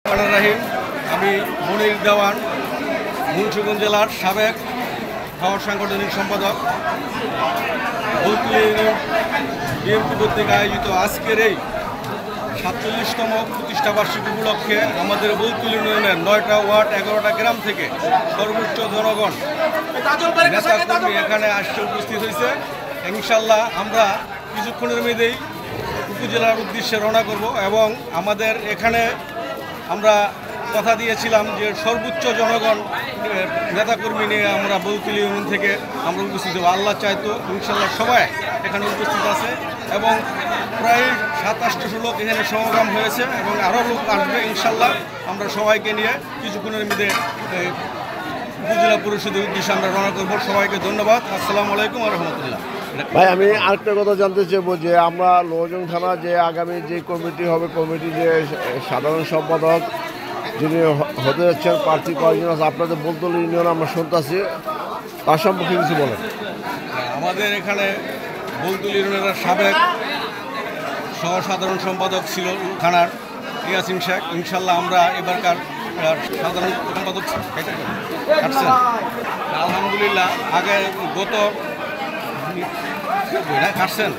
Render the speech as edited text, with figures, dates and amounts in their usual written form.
রাহিম আমি মনির দেওয়ান মুন্সিগঞ্জ জেলার সাবেক শহর সাংগঠনিক সম্পাদক। বলতুলি বিএমপি কর্তৃক আয়োজিত আজকের এই ৪৭তম প্রতিষ্ঠাবার্ষিকী উপলক্ষে আমাদের বলতুলি ইউনিয়নের ৯টা ওয়ার্ড ১১টা গ্রাম থেকে সর্বোচ্চ জনগণ নেতাকর্মী এখানে আসছে, উপস্থিত হয়েছে। ইনশাল্লাহ আমরা কিছুক্ষণের মধ্যেই উপজেলার উদ্দেশ্যে রওনা করব এবং আমাদের এখানে আমরা কথা দিয়েছিলাম যে সর্বোচ্চ জনগণ নেতাকর্মী নিয়ে আমরা বলতুলি ইউনিয়ন থেকে আমরা উপস্থিত হব। আল্লাহ চাইতো ইনশাল্লাহ সবাই এখানে উপস্থিত আছে এবং প্রায় ২৭০০ লোক এখানে সমাগম হয়েছে এবং আরও লোক আসবে ইনশাল্লাহ। আমরা সবাইকে নিয়ে কিছুক্ষণের মধ্যে উপজেলা পরিষদের উদ্দেশ্যে আমরা রওনা করব। সবাইকে ধন্যবাদ। আসসালামু আলাইকুম ওয়া রাহমাতুল্লাহ। ভাই, আমি আরেকটা কথা জানতে চাইবো যে আমরা লোহজং থানা যে আগামী যে কমিটি হবে, কমিটি যে সাধারণ সম্পাদক যিনি হতে যাচ্ছেন প্রার্থী কয়েকজন আছে আপনাদের বলতুলি ইউনিয়ন আমরা শুনতেছি, তার সম্পর্কে কিছু বলেন। আমাদের এখানে বলতুলি ইউনিয়নের সাবেক সাধারণ সম্পাদক ছিল থানার ইয়াসিন শেখ। ইনশাল্লাহ আমরা এবারকার সাধারণ সম্পাদক কাটছেন আলহামদুলিল্লাহ। আগে গত কাটছেন